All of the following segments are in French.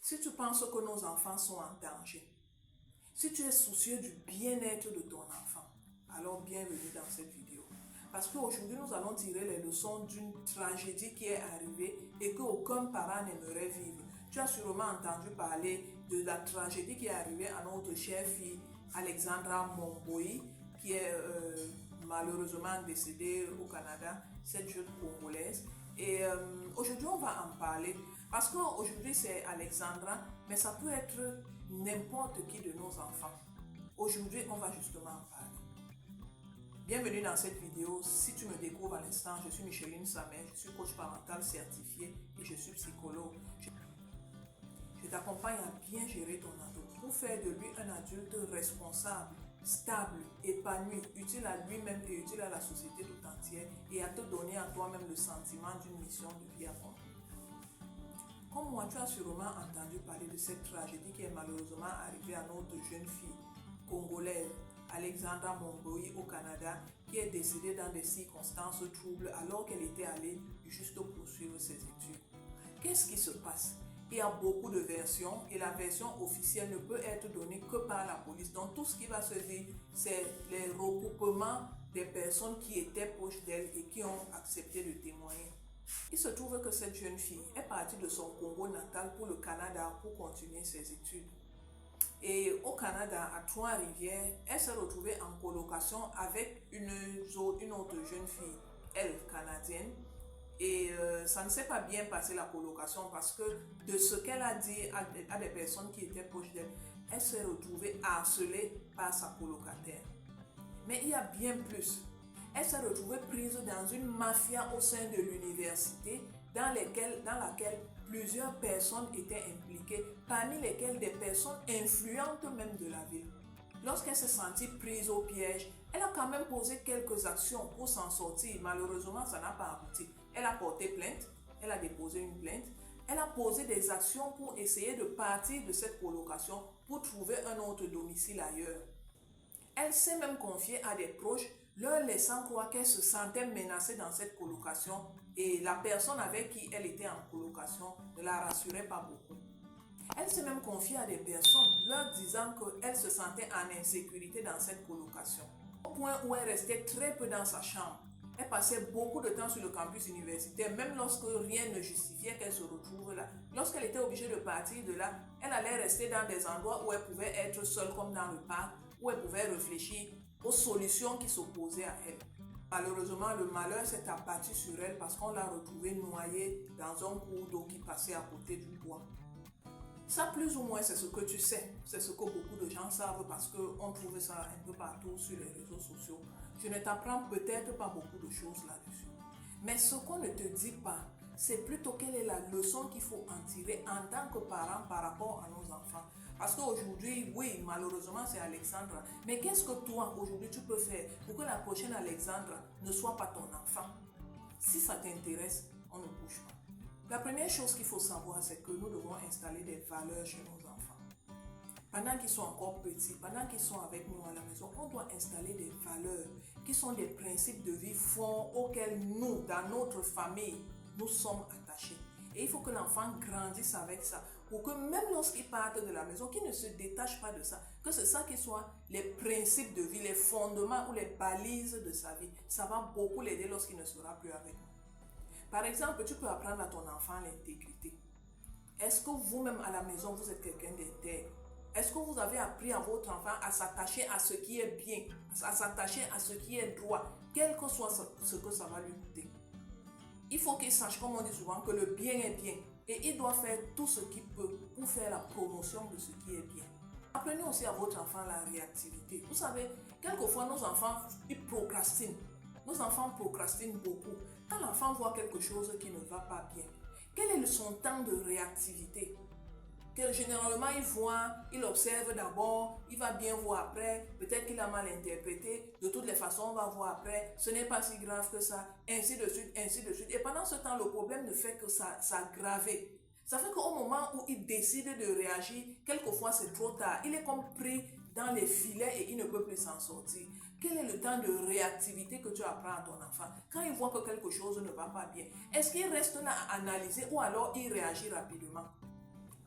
Si tu penses que nos enfants sont en danger, si tu es soucieux du bien-être de ton enfant, alors bienvenue dans cette vidéo. Parce qu'aujourd'hui, nous allons tirer les leçons d'une tragédie qui est arrivée et qu'aucun parent n'aimerait vivre. Tu as sûrement entendu parler de la tragédie qui est arrivée à notre chère fille Alexandra Momboyi, qui est malheureusement décédée au Canada, cette jeune Congolaise. Et aujourd'hui, on va en parler parce qu'aujourd'hui, c'est Alexandra, mais ça peut être n'importe qui de nos enfants. Aujourd'hui, on va justement en parler. Bienvenue dans cette vidéo. Si tu me découvres à l'instant, je suis Micheline Samet, je suis coach parental certifié et je suis psychologue. Je t'accompagne à bien gérer ton ado pour faire de lui un adulte responsable, stable, épanoui, utile à lui-même et utile à la société tout entière et à te donner à toi-même le sentiment d'une mission de vie accomplie. Comme moi, tu as sûrement entendu parler de cette tragédie qui est malheureusement arrivée à notre jeune fille congolaise, Alexandra Momboyi au Canada, qui est décédée dans des circonstances troubles alors qu'elle était allée juste poursuivre ses études. Qu'est-ce qui se passe? Il y a beaucoup de versions et la version officielle ne peut être donnée que par la police. Donc tout ce qui va se dire, c'est les recoupements des personnes qui étaient proches d'elle et qui ont accepté de témoigner. Il se trouve que cette jeune fille est partie de son Congo natal pour le Canada pour continuer ses études. Et au Canada, à Trois-Rivières, elle s'est retrouvée en colocation avec une autre jeune fille, elle, canadienne. Et ça ne s'est pas bien passé la colocation parce que de ce qu'elle a dit à des personnes qui étaient proches d'elle, elle s'est retrouvée harcelée par sa colocataire. Mais il y a bien plus. Elle s'est retrouvée prise dans une mafia au sein de l'université dans laquelle plusieurs personnes étaient impliquées, parmi lesquelles des personnes influentes même de la ville. Lorsqu'elle s'est sentie prise au piège, elle a quand même posé quelques actions pour s'en sortir. Malheureusement, ça n'a pas abouti. Elle a porté plainte, elle a déposé une plainte, elle a posé des actions pour essayer de partir de cette colocation pour trouver un autre domicile ailleurs. Elle s'est même confiée à des proches, leur laissant croire qu'elle se sentait menacée dans cette colocation et la personne avec qui elle était en colocation ne la rassurait pas beaucoup. Elle s'est même confiée à des personnes, leur disant qu'elle se sentait en insécurité dans cette colocation, au point où elle restait très peu dans sa chambre. Elle passait beaucoup de temps sur le campus universitaire, même lorsque rien ne justifiait qu'elle se retrouve là. Lorsqu'elle était obligée de partir de là, elle allait rester dans des endroits où elle pouvait être seule, comme dans le parc, où elle pouvait réfléchir aux solutions qui s'opposaient à elle. Malheureusement, le malheur s'est abattu sur elle parce qu'on l'a retrouvée noyée dans un cours d'eau qui passait à côté du bois. Ça, plus ou moins, c'est ce que tu sais. C'est ce que beaucoup de gens savent parce qu'on trouve ça un peu partout sur les réseaux sociaux. Je ne t'apprends peut-être pas beaucoup de choses là-dessus. Mais ce qu'on ne te dit pas, c'est plutôt quelle est la leçon qu'il faut en tirer en tant que parent par rapport à nos enfants. Parce qu'aujourd'hui, oui, malheureusement, c'est Alexandra. Mais qu'est-ce que toi, aujourd'hui, tu peux faire pour que la prochaine Alexandra ne soit pas ton enfant? Si ça t'intéresse, on ne bouge pas. La première chose qu'il faut savoir, c'est que nous devons installer des valeurs chez nos enfants. Pendant qu'ils sont encore petits, pendant qu'ils sont avec nous à la maison, on doit installer des valeurs qui sont des principes de vie forts auxquels nous, dans notre famille, nous sommes attachés. Et il faut que l'enfant grandisse avec ça pour que même lorsqu'il parte de la maison, qu'il ne se détache pas de ça, que c'est ça qui soit les principes de vie, les fondements ou les balises de sa vie. Ça va beaucoup l'aider lorsqu'il ne sera plus avec nous. Par exemple, tu peux apprendre à ton enfant l'intégrité. Est-ce que vous-même à la maison, vous êtes quelqu'un d'intègre? Est-ce que vous avez appris à votre enfant à s'attacher à ce qui est bien, à s'attacher à ce qui est droit, quel que soit ce que ça va lui coûter? Il faut qu'il sache, comme on dit souvent, que le bien est bien. Et il doit faire tout ce qu'il peut pour faire la promotion de ce qui est bien. Apprenez aussi à votre enfant la réactivité. Vous savez, quelquefois nos enfants, ils procrastinent. Nos enfants procrastinent beaucoup. Quand l'enfant voit quelque chose qui ne va pas bien, quel est son temps de réactivité? Que généralement il observe d'abord, il va bien voir après, peut-être qu'il a mal interprété, de toutes les façons on va voir après, ce n'est pas si grave que ça, ainsi de suite, ainsi de suite. Et pendant ce temps, le problème ne fait que s'aggraver. Ça fait qu'au moment où il décide de réagir, quelquefois c'est trop tard, il est comme pris dans les filets et il ne peut plus s'en sortir. Quel est le temps de réactivité que tu apprends à ton enfant? Quand il voit que quelque chose ne va pas bien, est-ce qu'il reste là à analyser ou alors il réagit rapidement?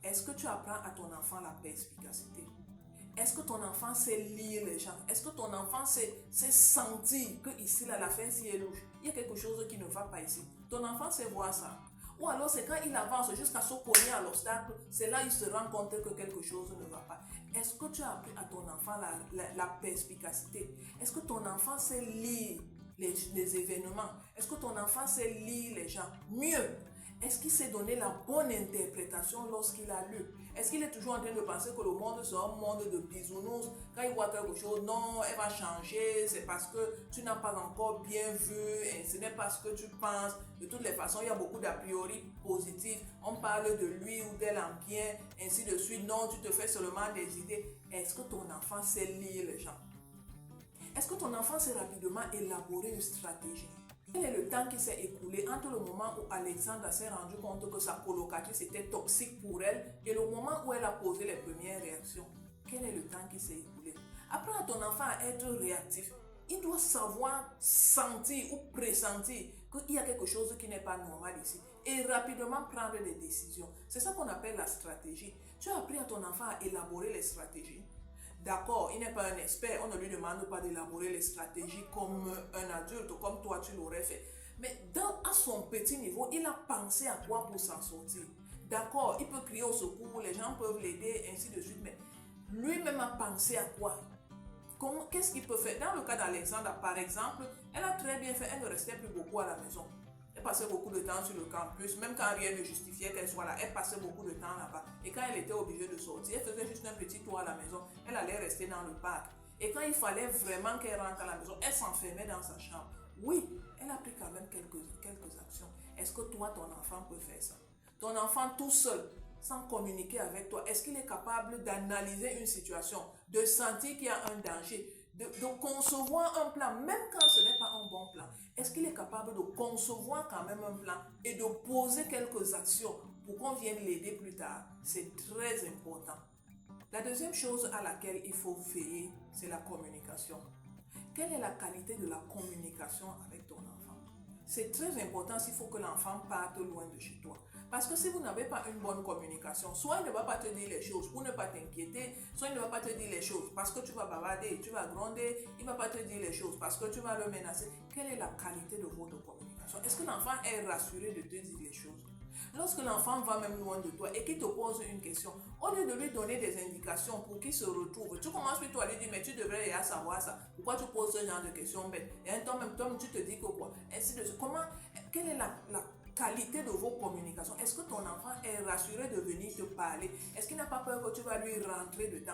Est-ce que tu apprends à ton enfant la perspicacité? Est-ce que ton enfant sait lire les gens? Est-ce que ton enfant sait sentir que ici, là, l'affaire ici est louche? Il y a quelque chose qui ne va pas ici. Ton enfant sait voir ça. Ou alors c'est quand il avance jusqu'à se cogner à l'obstacle, c'est là qu'il se rend compte que quelque chose ne va pas. Est-ce que tu as appris à ton enfant la perspicacité? Est-ce que ton enfant sait lire les événements? Est-ce que ton enfant sait lire les gens? Mieux, est-ce qu'il sait donner la bonne interprétation lorsqu'il a lu? Est-ce qu'il est toujours en train de penser que le monde c'est un monde de bisounours? Quand il voit quelque chose, non, elle va changer, c'est parce que tu n'as pas encore bien vu, et ce n'est pas ce que tu penses. De toutes les façons, il y a beaucoup d'a priori positifs. On parle de lui ou d'elle en bien, ainsi de suite. Non, tu te fais seulement des idées. Est-ce que ton enfant sait lire les gens? Est-ce que ton enfant sait rapidement élaborer une stratégie? Quel est le temps qui s'est écoulé entre le moment où Alexandra s'est rendu compte que sa colocatrice était toxique pour elle et le moment où elle a posé les premières réactions? Quel est le temps qui s'est écoulé? Apprends à ton enfant à être réactif. Il doit savoir sentir ou pressentir qu'il y a quelque chose qui n'est pas normal ici et rapidement prendre des décisions. C'est ça qu'on appelle la stratégie. Tu as appris à ton enfant à élaborer les stratégies. D'accord, il n'est pas un expert, on ne lui demande pas d'élaborer les stratégies comme un adulte, comme toi tu l'aurais fait. Mais à son petit niveau, il a pensé à quoi pour s'en sortir. D'accord, il peut crier au secours, les gens peuvent l'aider, ainsi de suite, mais lui-même a pensé à quoi? Qu'est-ce qu'il peut faire? Dans le cas d'Alexandra, par exemple, elle a très bien fait, elle ne restait plus beaucoup à la maison. Elle passait beaucoup de temps sur le campus, même quand rien ne justifiait qu'elle soit là, elle passait beaucoup de temps là-bas. Et quand elle était obligée de sortir, elle faisait juste un petit tour à la maison, elle allait rester dans le parc. Et quand il fallait vraiment qu'elle rentre à la maison, elle s'enfermait dans sa chambre. Oui, elle a pris quand même quelques actions. Est-ce que toi, ton enfant peut faire ça? Ton enfant tout seul, sans communiquer avec toi, est-ce qu'il est capable d'analyser une situation, de sentir qu'il y a un danger, de concevoir un plan, même quand ce n'est pas un bon plan? Est-ce qu'il est capable de concevoir quand même un plan et de poser quelques actions pour qu'on vienne l'aider plus tard? C'est très important. La deuxième chose à laquelle il faut veiller, c'est la communication. Quelle est la qualité de la communication avec ton enfant? C'est très important s'il faut que l'enfant parte loin de chez toi. Parce que si vous n'avez pas une bonne communication, soit il ne va pas te dire les choses pour ne pas t'inquiéter, soit il ne va pas te dire les choses parce que tu vas bavarder, tu vas gronder, il ne va pas te dire les choses parce que tu vas le menacer. Quelle est la qualité de votre communication? Est-ce que l'enfant est rassuré de te dire les choses? Lorsque l'enfant va même loin de toi et qu'il te pose une question, au lieu de lui donner des indications pour qu'il se retrouve, tu commences plutôt à lui dire, mais tu devrais déjà savoir ça. Pourquoi tu poses ce genre de questions bêtes? Et toi-même, tu te dis que quoi? Ainsi de suite. Quelle est la qualité de vos communications? Est-ce que ton enfant est rassuré de venir te parler? Est-ce qu'il n'a pas peur que tu vas lui rentrer dedans?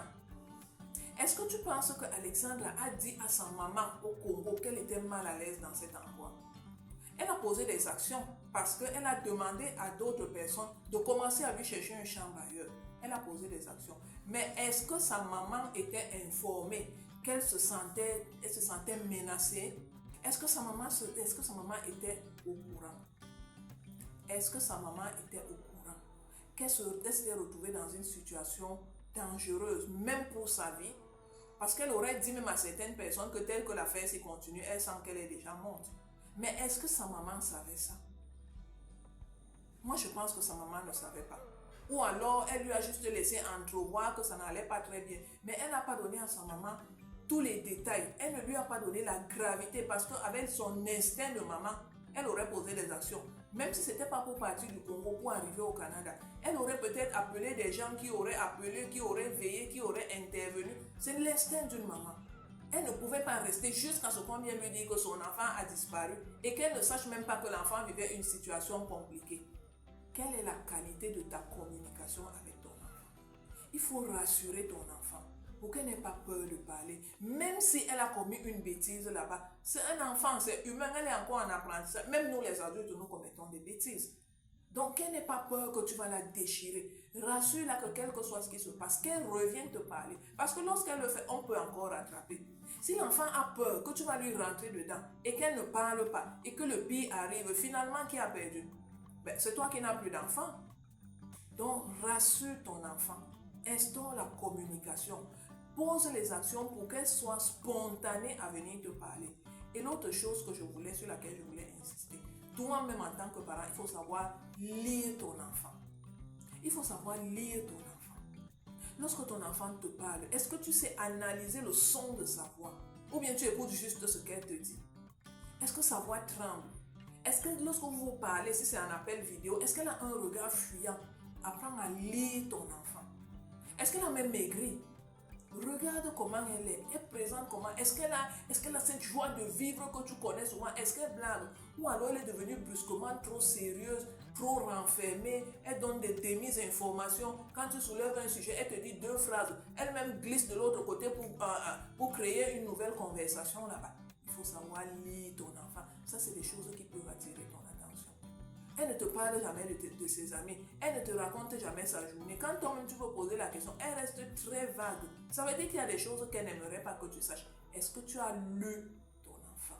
Est-ce que tu penses que Alexandra a dit à sa maman au Congo qu'elle était mal à l'aise dans cet endroit? Elle a posé des actions parce qu'elle a demandé à d'autres personnes de commencer à lui chercher une chambre ailleurs. Elle a posé des actions. Mais est-ce que sa maman était informée qu'elle se sentait menacée? Est-ce que sa maman était au courant? Est-ce que sa maman était au courant qu'elle s'était retrouvée dans une situation dangereuse, même pour sa vie? Parce qu'elle aurait dit même à certaines personnes que telle que l'affaire s'y continue, elle sent qu'elle est déjà morte. Mais est-ce que sa maman savait ça? Moi, je pense que sa maman ne savait pas. Ou alors, elle lui a juste laissé entrevoir que ça n'allait pas très bien. Mais elle n'a pas donné à sa maman tous les détails. Elle ne lui a pas donné la gravité parce qu'avec son instinct de maman, elle aurait posé des actions. Même si ce n'était pas pour partir du Congo, pour arriver au Canada. Elle aurait peut-être appelé des gens qui auraient appelé, qui auraient veillé, qui auraient intervenu. C'est l'instinct d'une maman. Elle ne pouvait pas rester jusqu'à ce qu'on vienne lui dire que son enfant a disparu et qu'elle ne sache même pas que l'enfant vivait une situation compliquée. Quelle est la qualité de ta communication avec ton enfant? Il faut rassurer ton enfant pour qu'elle n'ait pas peur de parler. Même si elle a commis une bêtise là-bas, c'est un enfant, c'est humain, elle est encore en apprentissage. Même nous les adultes, nous commettons des bêtises. Donc, qu'elle n'ait pas peur que tu vas la déchirer. Rassure-la que quel que soit ce qui se passe, qu'elle revienne te parler. Parce que lorsqu'elle le fait, on peut encore rattraper. Si l'enfant a peur que tu vas lui rentrer dedans et qu'elle ne parle pas et que le pire arrive, finalement, qui a perdu? C'est toi qui n'as plus d'enfant. Donc, rassure ton enfant. Instaure la communication. Pose les actions pour qu'elle soit spontanée à venir te parler. Et l'autre chose sur laquelle je voulais insister, toi-même en tant que parent, il faut savoir lire ton enfant. il faut savoir lire ton enfant. Lorsque ton enfant te parle, est-ce que tu sais analyser le son de sa voix? Ou bien tu écoutes juste ce qu'elle te dit? Est-ce que sa voix tremble? Est-ce que lorsque vous vous parlez, si c'est un appel vidéo, est-ce qu'elle a un regard fuyant? Apprends à lire ton enfant. Est-ce qu'elle a même maigri? Regarde comment elle est. Elle présente comment. Est-ce qu'elle a cette joie de vivre que tu connais souvent? Est-ce qu'elle blâme? Ou alors elle est devenue brusquement trop sérieuse, trop renfermée. Elle donne des démises-informations. Quand tu soulèves un sujet, elle te dit 2 phrases. Elle-même glisse de l'autre côté pour créer une nouvelle conversation là-bas. Il faut savoir lire ton enfant. Ça, c'est des choses qui peuvent attirer ton attention. Elle ne te parle jamais de ses amis. Elle ne te raconte jamais sa journée. Quand toi-même tu veux poser la question, elle reste très vague. Ça veut dire qu'il y a des choses qu'elle n'aimerait pas que tu saches. Est-ce que tu as lu ton enfant?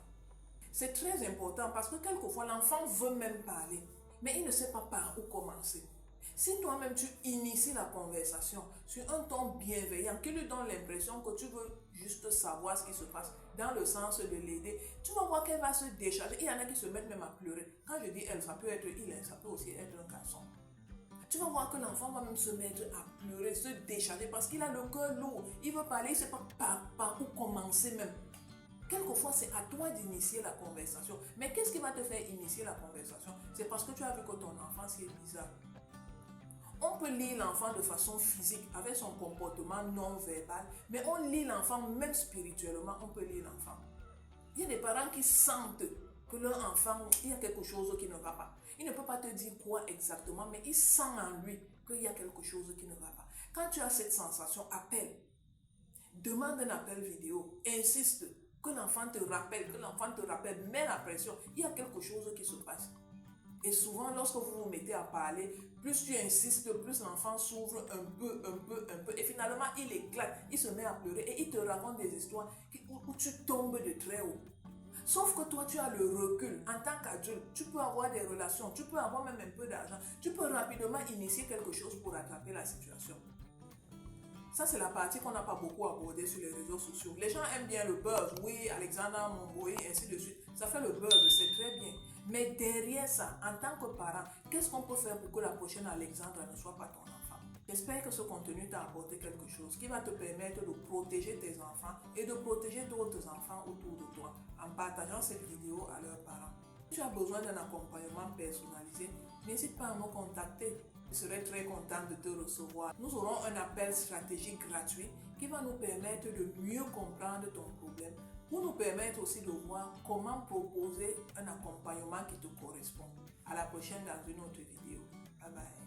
C'est très important parce que quelquefois l'enfant veut même parler, mais il ne sait pas par où commencer. Si toi-même tu inities la conversation sur un ton bienveillant qui lui donne l'impression que tu veux juste savoir ce qui se passe dans le sens de l'aider, tu vas voir qu'elle va se décharger. Il y en a qui se mettent même à pleurer. Quand je dis elle, ça peut être il, ça peut aussi être un garçon. Tu vas voir que l'enfant va même se mettre à pleurer, se décharger parce qu'il a le cœur lourd. Il veut parler, il ne sait pas par où commencer même. Quelquefois, c'est à toi d'initier la conversation. Mais qu'est-ce qui va te faire initier la conversation? C'est parce que tu as vu que ton enfant, c'est bizarre. On peut lire l'enfant de façon physique, avec son comportement non verbal, mais on lit l'enfant même spirituellement, on peut lire l'enfant. Il y a des parents qui sentent que leur enfant, il y a quelque chose qui ne va pas. Il ne peut pas te dire quoi exactement, mais il sent en lui qu'il y a quelque chose qui ne va pas. Quand tu as cette sensation, appelle. Demande un appel vidéo, insiste, que l'enfant te rappelle, mets la pression. Il y a quelque chose qui se passe. Et souvent, lorsque vous vous mettez à parler, plus tu insistes, plus l'enfant s'ouvre un peu. Et finalement, il éclate, il se met à pleurer et il te raconte des histoires où tu tombes de très haut. Sauf que toi, tu as le recul. En tant qu'adulte, tu peux avoir des relations, tu peux avoir même un peu d'argent. Tu peux rapidement initier quelque chose pour attraper la situation. Ça, c'est la partie qu'on n'a pas beaucoup abordée sur les réseaux sociaux. Les gens aiment bien le buzz. Oui, Alexandra Mongoï, ainsi de suite. Ça fait le buzz, c'est très bien. Mais derrière ça, en tant que parent, qu'est-ce qu'on peut faire pour que la prochaine Alexandra ne soit pas ton enfant? J'espère que ce contenu t'a apporté quelque chose qui va te permettre de protéger tes enfants et de protéger d'autres enfants autour de toi en partageant cette vidéo à leurs parents. Si tu as besoin d'un accompagnement personnalisé, n'hésite pas à me contacter. Je serai très contente de te recevoir. Nous aurons un appel stratégique gratuit qui va nous permettre de mieux comprendre ton problème, pour nous permettre aussi de voir comment proposer un accompagnement qui te correspond. À la prochaine dans une autre vidéo. Bye bye.